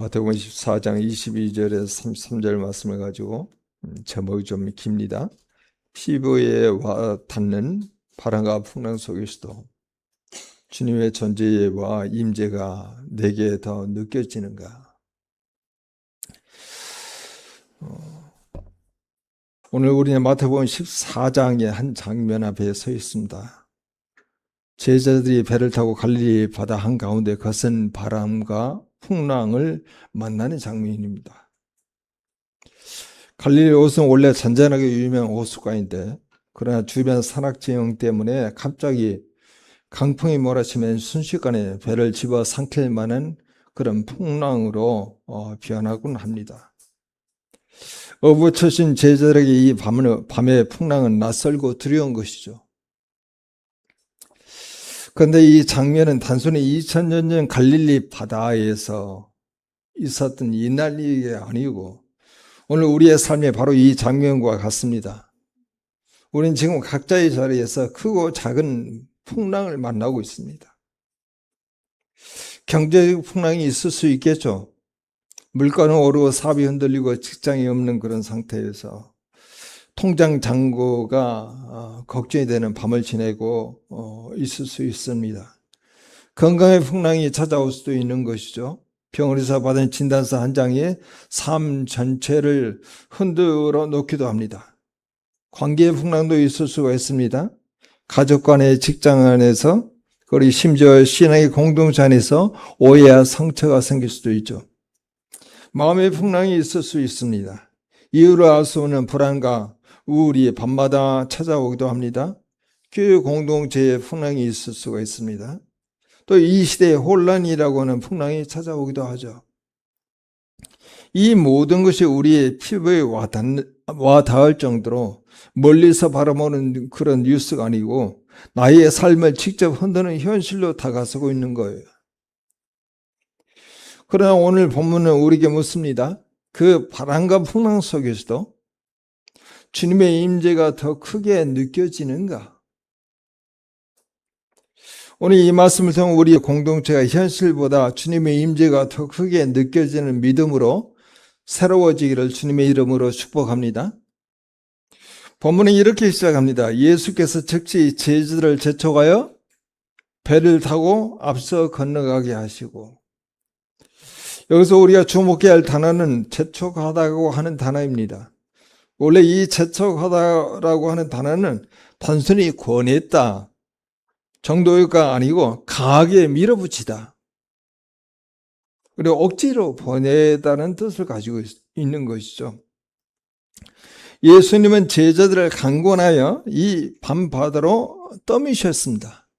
마태복음 14장 22절에서 33절 말씀을 가지고 제목이 좀 깁니다. 피부에 와 닿는 바람과 풍랑 속에서도 주님의 존재와 임재가 내게 더 느껴지는가? 오늘 우리는 마태복음 14장의 한 장면 앞에 서 있습니다. 제자들이 배를 타고 갈릴리 바다 한가운데 거센 바람과 풍랑을 만나는 장면입니다. 갈릴리 호수는 원래 잔잔하게 유명한 호수가인데 그러나 주변 산악지형 때문에 갑자기 강풍이 몰아치면 순식간에 배를 집어삼킬 만한 그런 풍랑으로 변하곤 합니다. 어부처신 제자들에게 이 밤의 풍랑은 낯설고 두려운 것이죠. 그런데 이 장면은 단순히 2000년 전 갈릴리 바다에서 있었던 이날 일이 아니고 오늘 우리의 삶에 바로 이 장면과 같습니다. 우리는 지금 각자의 자리에서 크고 작은 풍랑을 만나고 있습니다. 경제적 풍랑이 있을 수 있겠죠. 물가는 오르고 사업이 흔들리고 직장이 없는 그런 상태에서 통장 잔고가 걱정이 되는 밤을 지내고 있을 수 있습니다. 건강의 풍랑이 찾아올 수도 있는 것이죠. 병원에서 받은 진단서 한 장이 삶 전체를 흔들어 놓기도 합니다. 관계의 풍랑도 있을 수가 있습니다. 가족 간의 직장 안에서 그리고 심지어 신앙의 공동체 안에서 오해와 상처가 생길 수도 있죠. 마음의 풍랑이 있을 수 있습니다. 이유를 알 수 없는 불안과 우울이 밤마다 찾아오기도 합니다. 교회 공동체에 풍랑이 있을 수가 있습니다. 또 이 시대의 혼란이라고 하는 풍랑이 찾아오기도 하죠. 이 모든 것이 우리의 피부에 와 닿을 정도로 멀리서 바라보는 그런 뉴스가 아니고 나의 삶을 직접 흔드는 현실로 다가서고 있는 거예요. 그러나 오늘 본문은 우리에게 묻습니다. 그 바람과 풍랑 속에서도 주님의 임재가 더 크게 느껴지는가? 오늘 이 말씀을 통해 우리 공동체가 현실보다 주님의 임재가 더 크게 느껴지는 믿음으로 새로워지기를 주님의 이름으로 축복합니다. 본문은 이렇게 시작합니다. 예수께서 즉시 제자들을 재촉하여 배를 타고 앞서 건너가게 하시고, 여기서 우리가 주목해야 할 단어는 재촉하다고 하는 단어입니다. 원래 이 재촉하다라고 하는 단어는 단순히 권했다 정도가 아니고 강하게 밀어붙이다, 그리고 억지로 보내다는 뜻을 가지고 있는 것이죠. 예수님은 제자들을 강권하여 이 밤바다로 떠미셨습니다.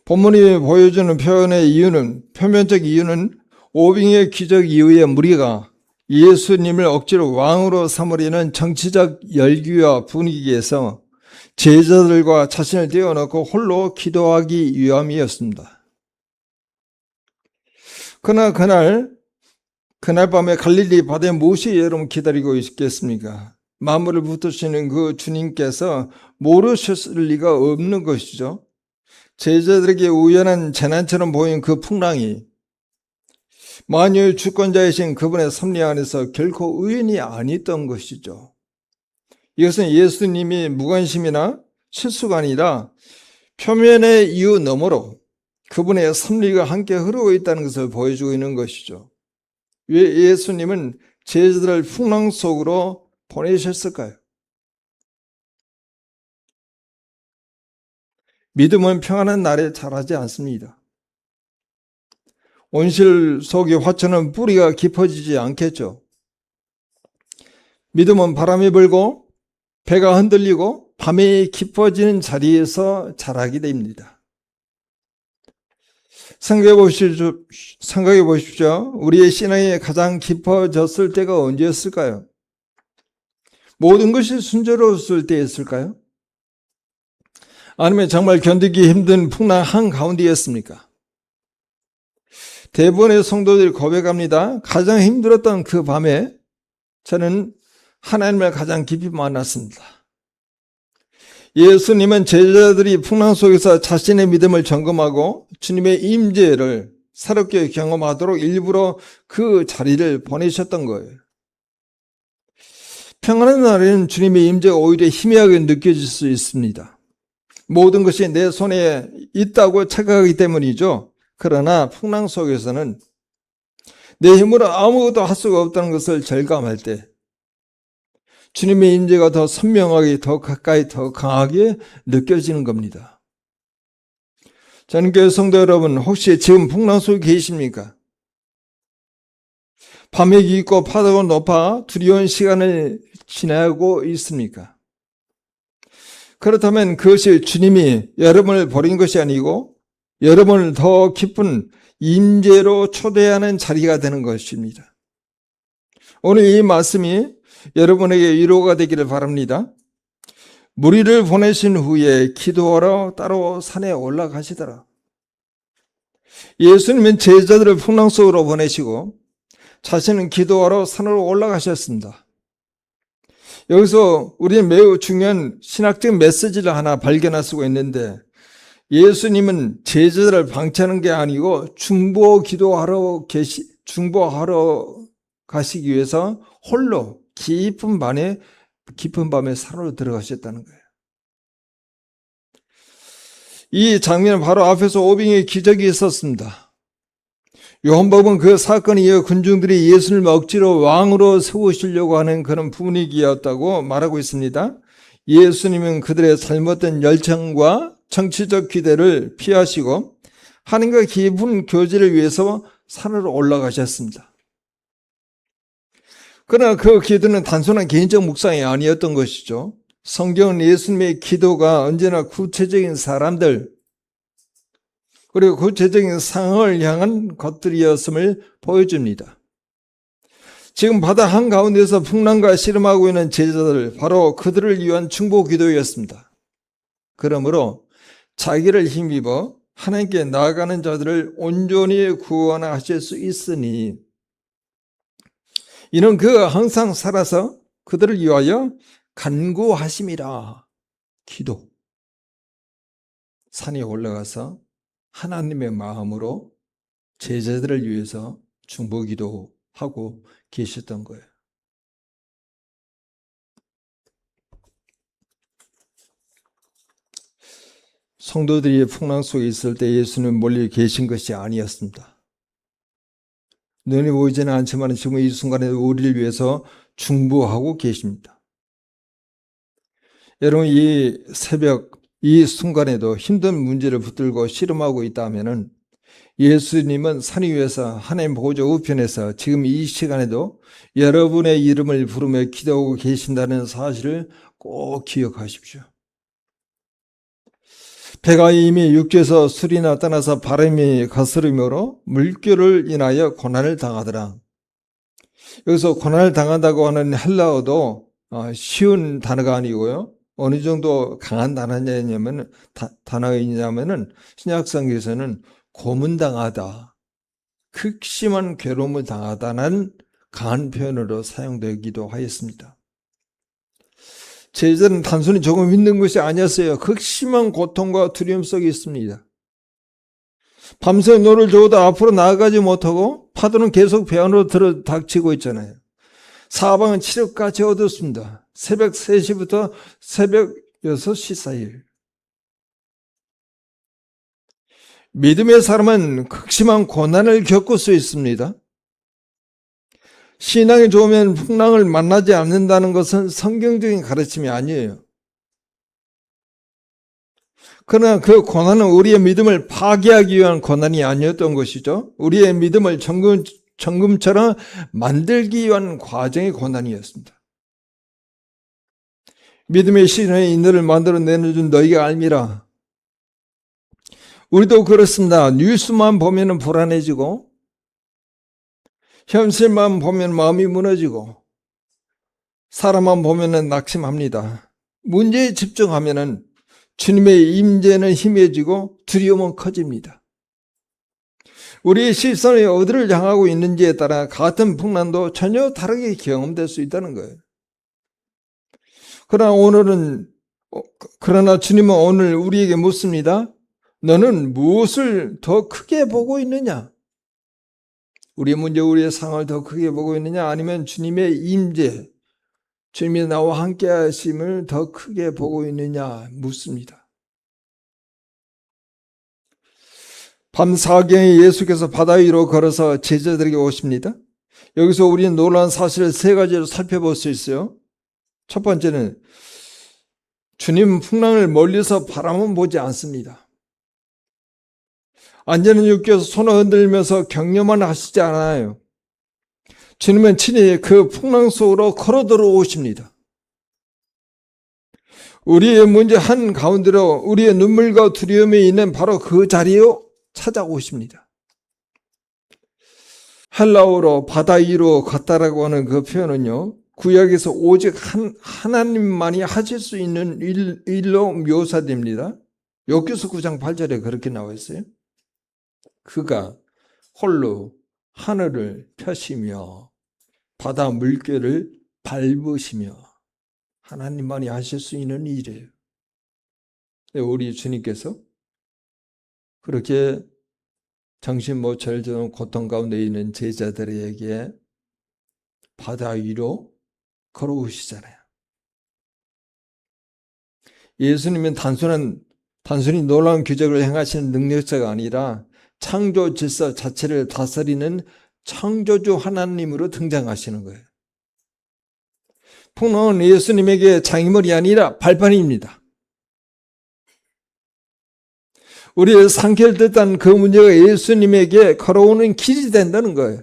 본문이 보여주는 표면적 이유는 오병이의 기적 이후에 무리가 예수님을 억지로 왕으로 삼으려는 정치적 열기와 분위기에서 제자들과 자신을 떼어놓고 홀로 기도하기 위함이었습니다. 그러나 그날 밤에 갈릴리 바다에 무엇이 여러분 기다리고 있겠습니까? 만물을 붙드시는 그 주님께서 모르셨을 리가 없는 것이죠. 제자들에게 우연한 재난처럼 보인 그 풍랑이 만유의 주권자이신 그분의 섭리 안에서 결코 우연이 아니었던 것이죠. 이것은 예수님이 무관심이나 실수가 아니라 표면의 이유 너머로 그분의 섭리가 함께 흐르고 있다는 것을 보여주고 있는 것이죠. 왜 예수님은 제자들을 풍랑 속으로 보내셨을까요? 믿음은 평안한 날에 자라지 않습니다. 온실 속의 화초는 뿌리가 깊어지지 않겠죠. 믿음은 바람이 불고 배가 흔들리고 밤이 깊어지는 자리에서 자라게 됩니다. 생각해 보십시오. 우리의 신앙이 가장 깊어졌을 때가 언제였을까요? 모든 것이 순조로웠을 때였을까요? 아니면 정말 견디기 힘든 풍랑 한가운데였습니까? 대부분의 성도들이 고백합니다. 가장 힘들었던 그 밤에 저는 하나님을 가장 깊이 만났습니다. 예수님은 제자들이 풍랑 속에서 자신의 믿음을 점검하고 주님의 임재를 새롭게 경험하도록 일부러 그 자리를 보내셨던 거예요. 평안한 날에는 주님의 임재가 오히려 희미하게 느껴질 수 있습니다. 모든 것이 내 손에 있다고 착각하기 때문이죠. 그러나 풍랑 속에서는 내 힘으로 아무것도 할 수가 없다는 것을 절감할 때 주님의 임재가 더 선명하게, 더 가까이, 더 강하게 느껴지는 겁니다. 저는 교회 성도 여러분, 혹시 지금 풍랑 속에 계십니까? 밤이 깊고 파도가 높아 두려운 시간을 지나고 있습니까? 그렇다면 그것이 주님이 여러분을 버린 것이 아니고 여러분을 더 깊은 임재로 초대하는 자리가 되는 것입니다. 오늘 이 말씀이 여러분에게 위로가 되기를 바랍니다. 무리를 보내신 후에 기도하러 따로 산에 올라가시더라. 예수님은 제자들을 풍랑 속으로 보내시고 자신은 기도하러 산으로 올라가셨습니다. 여기서 우리는 매우 중요한 신학적 메시지를 하나 발견할 수가 있는데, 예수님은 제자들을 방치하는 게 아니고 중보하러 가시기 위해서 홀로 깊은 밤에 산으로 들어가셨다는 거예요. 이 장면은 바로 앞에서 오병이의 기적이 있었습니다. 요한복음은 그 사건에 이어 군중들이 예수님을 억지로 왕으로 세우시려고 하는 그런 분위기였다고 말하고 있습니다. 예수님은 그들의 잘못된 열정과 정치적 기대를 피하시고 하나님과 깊은 교제를 위해서 산으로 올라가셨습니다. 그러나 그 기도는 단순한 개인적 묵상이 아니었던 것이죠. 성경은 예수님의 기도가 언제나 구체적인 사람들 그리고 구체적인 상황을 향한 것들이었음을 보여줍니다. 지금 바다 한가운데서 풍랑과 씨름하고 있는 제자들, 바로 그들을 위한 중보 기도였습니다. 그러므로 자기를 힘입어 하나님께 나아가는 자들을 온전히 구원하실 수 있으니 이는 그가 항상 살아서 그들을 위하여 간구하심이라. 기도. 산에 올라가서 하나님의 마음으로 제자들을 위해서 중보기도하고 계셨던 거예요. 성도들이 풍랑 속에 있을 때 예수는 멀리 계신 것이 아니었습니다. 눈에 보이지는 않지만 지금 이 순간에 우리를 위해서 중보하고 계십니다. 여러분, 이 새벽 이 순간에도 힘든 문제를 붙들고 씨름하고 있다면 예수님은 산 위에서 하나님 보좌 우편에서 지금 이 시간에도 여러분의 이름을 부르며 기도하고 계신다는 사실을 꼭 기억하십시오. 배가 이미 육지에서 술이나 떠나서 바람이 거스름으로 물결을 인하여 고난을 당하더라. 여기서 고난을 당한다고 하는 헬라어도 쉬운 단어가 아니고요. 어느 정도 강한 단어냐면은 신약성경에서는 고문당하다, 극심한 괴로움을 당하다는 강한 표현으로 사용되기도 하였습니다. 제자들은 단순히 조금 힘든 것이 아니었어요. 극심한 고통과 두려움 속에 있습니다. 밤새 노를 저어도 앞으로 나아가지 못하고 파도는 계속 배 안으로 들어닥치고 있잖아요. 사방은 칠흑같이 어둡습니다. 새벽 3시부터 새벽 6시 사이. 믿음의 사람은 극심한 고난을 겪을 수 있습니다. 신앙이 좋으면 풍랑을 만나지 않는다는 것은 성경적인 가르침이 아니에요. 그러나 그 고난은 우리의 믿음을 파괴하기 위한 고난이 아니었던 것이죠. 우리의 믿음을 정금처럼 만들기 위한 과정의 고난이었습니다. 믿음의 신의 인들을 만들어내는 너희가 알미라. 우리도 그렇습니다. 뉴스만 보면 불안해지고 현실만 보면 마음이 무너지고 사람만 보면 낙심합니다. 문제에 집중하면 주님의 임재는 희미해지고 두려움은 커집니다. 우리의 시선이 어디를 향하고 있는지에 따라 같은 풍랑도 전혀 다르게 경험될 수 있다는 거예요. 그러나 주님은 오늘 우리에게 묻습니다. 너는 무엇을 더 크게 보고 있느냐? 우리의 문제, 우리의 상황을 더 크게 보고 있느냐? 아니면 주님의 임재, 주님이 나와 함께 하심을 더 크게 보고 있느냐 묻습니다. 밤 4경에 예수께서 바다 위로 걸어서 제자들에게 오십니다. 여기서 우리는 놀라운 사실을 세 가지로 살펴볼 수 있어요. 첫 번째는 주님 풍랑을 멀리서 바라만 보지 않습니다. 안전한 육교에서 손을 흔들면서 격려만 하시지 않아요. 주님은 친히 그 풍랑 속으로 걸어 들어오십니다. 우리의 문제 한가운데로 우리의 눈물과 두려움이 있는 바로 그 자리에 찾아오십니다. 헬라어로 바다 위로 걷다라고 하는 그 표현은요, 구약에서 오직 하나님만이 하실 수 있는 일로 묘사됩니다. 욥기서 9장 8절에 그렇게 나와 있어요. 그가 홀로 하늘을 펴시며 바다 물결을 밟으시며 하나님만이 하실 수 있는 일이에요. 우리 주님께서 그렇게 정신 못 차리는 고통 가운데 있는 제자들에게 바다 위로 걸어오시잖아요. 예수님은 단순히 놀라운 기적을 행하시는 능력자가 아니라 창조 질서 자체를 다스리는 창조주 하나님으로 등장하시는 거예요. 풍랑은 예수님에게 장애물이 아니라 발판입니다. 우리의 상쾌를 뜻한 그 문제가 예수님에게 걸어오는 길이 된다는 거예요.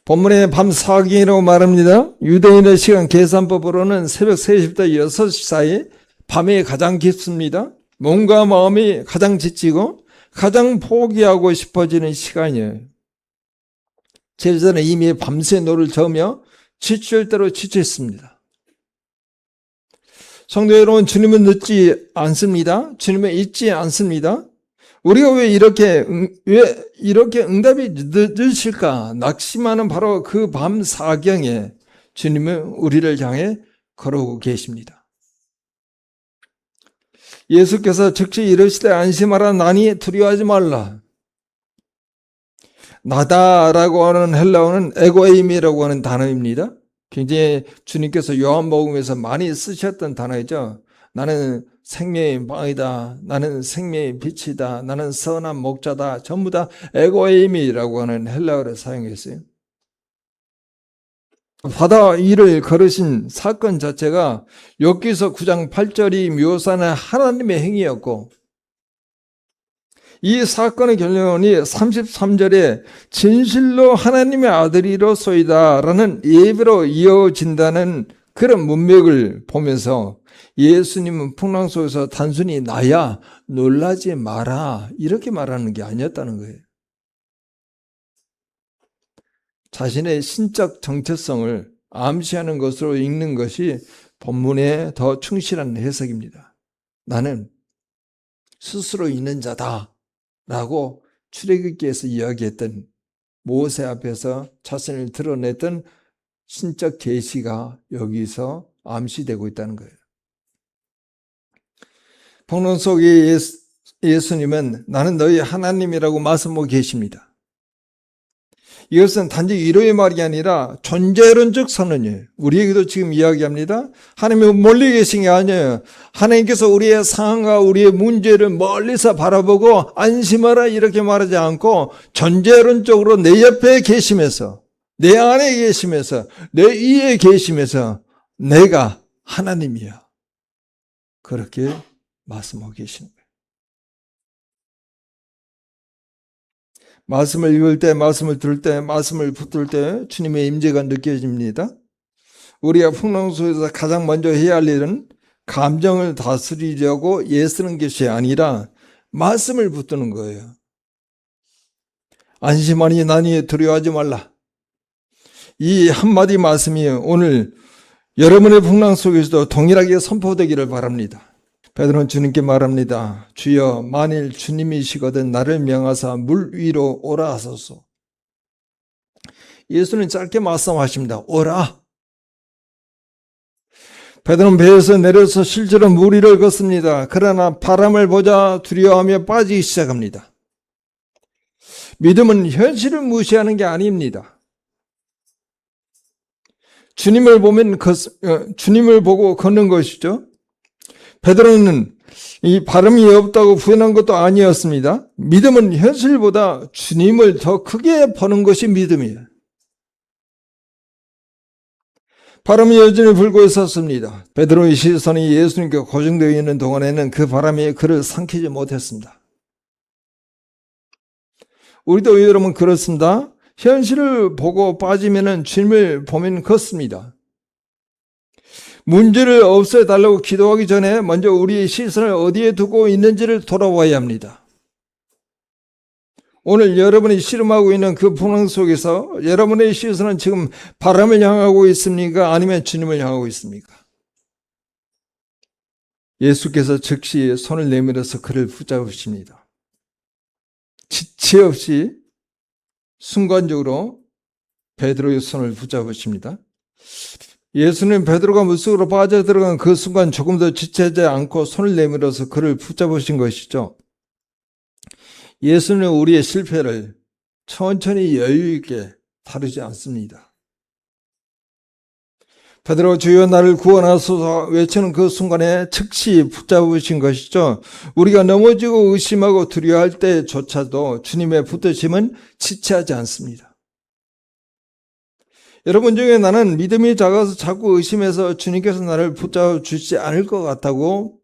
본문에 밤 4경이라고 말합니다. 유대인의 시간 계산법으로는 새벽 3시부터 6시 사이 밤이 가장 깊습니다. 몸과 마음이 가장 지치고 가장 포기하고 싶어지는 시간이에요. 제자는 이미 밤새 노를 저으며 지칠 대로 지쳤습니다. 성도 여러분, 주님은 늦지 않습니다. 주님은 잊지 않습니다. 우리가 왜 이렇게 응답이 늦으실까? 낙심하는 바로 그 밤 4경에 주님은 우리를 향해 걸어오고 계십니다. 예수께서 즉시 이르시되 안심하라, 나니 두려워하지 말라. 나다라고 하는 헬라어는 에고에임이라고 하는 단어입니다. 굉장히 주님께서 요한복음에서 많이 쓰셨던 단어이죠. 나는 생명의 빵이다, 나는 생명의 빛이다, 나는 선한 목자다, 전부 다 에고에임이라고 하는 헬라어를 사용했어요. 바다 위를 걸으신 사건 자체가 욥기서 9장 8절이 묘사하는 하나님의 행위였고, 이 사건의 결론이 33절에 진실로 하나님의 아들이로소이다 라는 예배로 이어진다는 그런 문맥을 보면서 예수님은 풍랑 속에서 단순히 나야 놀라지 마라 이렇게 말하는 게 아니었다는 거예요. 자신의 신적 정체성을 암시하는 것으로 읽는 것이 본문에 더 충실한 해석입니다. 나는 스스로 있는 자다 라고 출애굽기에서 이야기했던, 모세 앞에서 자신을 드러냈던 신적 계시가 여기서 암시되고 있다는 거예요. 풍랑 속에 예수님은 나는 너희 하나님이라고 말씀하고 계십니다. 이것은 단지 위로의 말이 아니라 존재론적 선언이에요. 우리에게도 지금 이야기합니다. 하나님이 멀리 계신 게 아니에요. 하나님께서 우리의 상황과 우리의 문제를 멀리서 바라보고 안심하라 이렇게 말하지 않고 존재론적으로 내 옆에 계시면서, 내 안에 계시면서, 내 위에 계시면서 내가 하나님이야, 그렇게 말씀하고 계시는 거예요. 말씀을 읽을 때, 말씀을 들을 때, 말씀을 붙들 때 주님의 임재가 느껴집니다. 우리가 풍랑 속에서 가장 먼저 해야 할 일은 감정을 다스리려고 애쓰는 것이 아니라 말씀을 붙드는 거예요. 안심하니 나니 두려워하지 말라. 이 한마디 말씀이 오늘 여러분의 풍랑 속에서도 동일하게 선포되기를 바랍니다. 베드로는 주님께 말합니다. 주여, 만일 주님이시거든 나를 명하사 물 위로 오라 하소서. 예수는 짧게 말씀하십니다. 오라. 베드로는 배에서 내려서 실제로 물 위를 걷습니다. 그러나 바람을 보자 두려워하며 빠지기 시작합니다. 믿음은 현실을 무시하는 게 아닙니다. 주님을 보고 걷는 것이죠. 베드로는 이 발음이 없다고 부인한 것도 아니었습니다. 믿음은 현실보다 주님을 더 크게 보는 것이 믿음이에요. 바람이 여전히 불고 있었습니다. 베드로의 시선이 예수님께 고정되어 있는 동안에는 그 바람이 그를 삼키지 못했습니다. 우리도 여러분 그렇습니다. 현실을 보고 빠지면 주님을 보면 걷습니다. 문제를 없애달라고 기도하기 전에 먼저 우리의 시선을 어디에 두고 있는지를 돌아봐야 합니다. 오늘 여러분이 씨름하고 있는 그 풍랑 속에서 여러분의 시선은 지금 바람을 향하고 있습니까? 아니면 주님을 향하고 있습니까? 예수께서 즉시 손을 내밀어서 그를 붙잡으십니다. 지체 없이 순간적으로 베드로의 손을 붙잡으십니다. 예수님 베드로가 물속으로 빠져들어간 그 순간 조금 더 지체하지 않고 손을 내밀어서 그를 붙잡으신 것이죠. 예수는 우리의 실패를 천천히 여유 있게 다루지 않습니다. 베드로 주여 나를 구원하소서 외치는 그 순간에 즉시 붙잡으신 것이죠. 우리가 넘어지고 의심하고 두려워할 때조차도 주님의 붙드심은 지체하지 않습니다. 여러분 중에 나는 믿음이 작아서 자꾸 의심해서 주님께서 나를 붙잡아 주시지 않을 것 같다고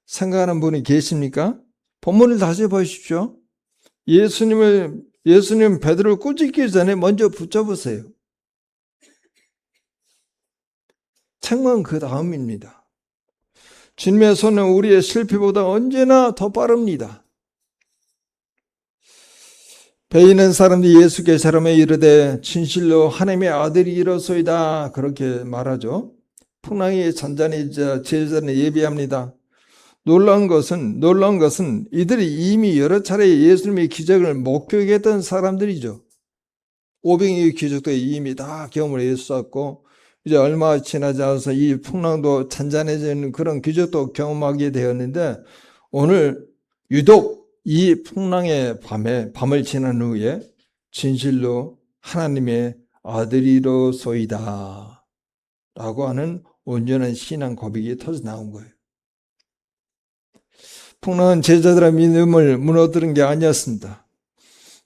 생각하는 분이 계십니까? 본문을 다시 보십시오. 예수님 베드로를 꾸짖기 전에 먼저 붙잡으세요. 책망은 그 다음입니다. 주님의 손은 우리의 실패보다 언제나 더 빠릅니다. 배 있는 사람들이 예수께 사람에 이르되 진실로 하나님의 아들이 이로소이다 그렇게 말하죠. 풍랑이 잔잔해지자 제자는 예비합니다. 놀라운 것은 이들이 이미 여러 차례 예수님의 기적을 목격했던 사람들이죠. 오병이의 기적도 이미 다 경험을 했었고 이제 얼마 지나지 않아서 이 풍랑도 잔잔해지는 그런 기적도 경험하게 되었는데 오늘 유독 이 풍랑의 밤을 지난 후에 진실로 하나님의 아들이로소이다 라고 하는 온전한 신앙 고백이 터져 나온 거예요. 풍랑은 제자들의 믿음을 무너뜨린 게 아니었습니다.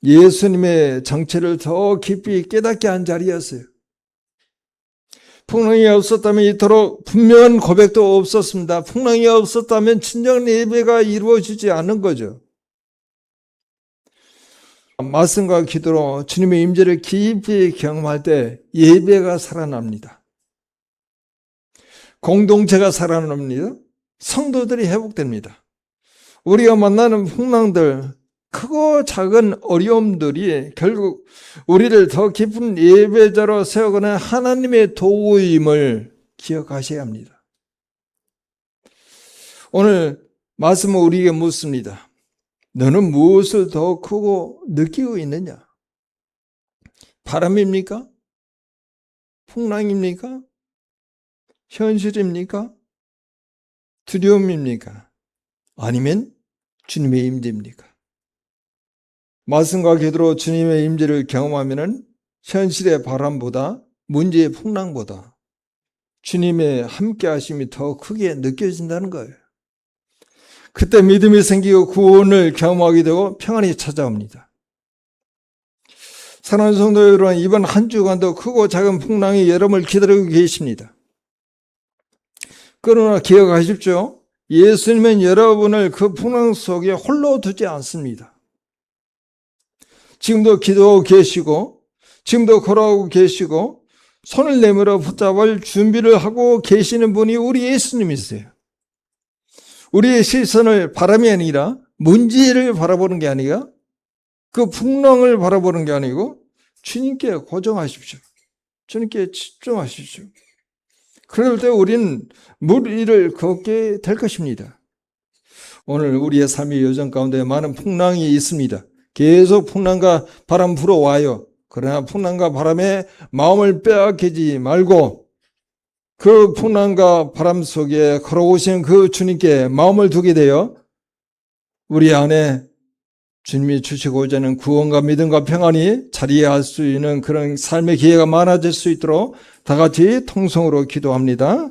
예수님의 정체를 더 깊이 깨닫게 한 자리였어요. 풍랑이 없었다면 이토록 분명한 고백도 없었습니다. 풍랑이 없었다면 진정한 예배가 이루어지지 않는 거죠. 말씀과 기도로 주님의 임재를 깊이 경험할 때 예배가 살아납니다. 공동체가 살아납니다. 성도들이 회복됩니다. 우리가 만나는 풍랑들, 크고 작은 어려움들이 결국 우리를 더 깊은 예배자로 세워가는 하나님의 도우임을 기억하셔야 합니다. 오늘 말씀은 우리에게 묻습니다. 너는 무엇을 더 크고 느끼고 있느냐? 바람입니까? 풍랑입니까? 현실입니까? 두려움입니까? 아니면 주님의 임재입니까? 말씀과 기도로 주님의 임재를 경험하면 현실의 바람보다 문제의 풍랑보다 주님의 함께 하심이 더 크게 느껴진다는 거예요. 그때 믿음이 생기고 구원을 경험하게 되고 평안이 찾아옵니다. 사랑하는 성도 여러분, 이번 한 주간도 크고 작은 풍랑이 여러분을 기다리고 계십니다. 그러나 기억하십시오. 예수님은 여러분을 그 풍랑 속에 홀로 두지 않습니다. 지금도 기도하고 계시고 지금도 걸어가고 계시고 손을 내밀어 붙잡을 준비를 하고 계시는 분이 우리 예수님이세요. 우리의 시선을 바람이 아니라 문제를 바라보는 게 아니라 그 풍랑을 바라보는 게 아니고 주님께 고정하십시오. 주님께 집중하십시오. 그럴 때 우리는 물 위를 걷게 될 것입니다. 오늘 우리의 삶의 여정 가운데 많은 풍랑이 있습니다. 계속 풍랑과 바람 불어와요. 그러나 풍랑과 바람에 마음을 빼앗기지 말고 그 풍랑과 바람 속에 걸어오신 그 주님께 마음을 두게 되어 우리 안에 주님이 주시고자 하는 구원과 믿음과 평안이 자리할 수 있는 그런 삶의 기회가 많아질 수 있도록 다 같이 통성으로 기도합니다.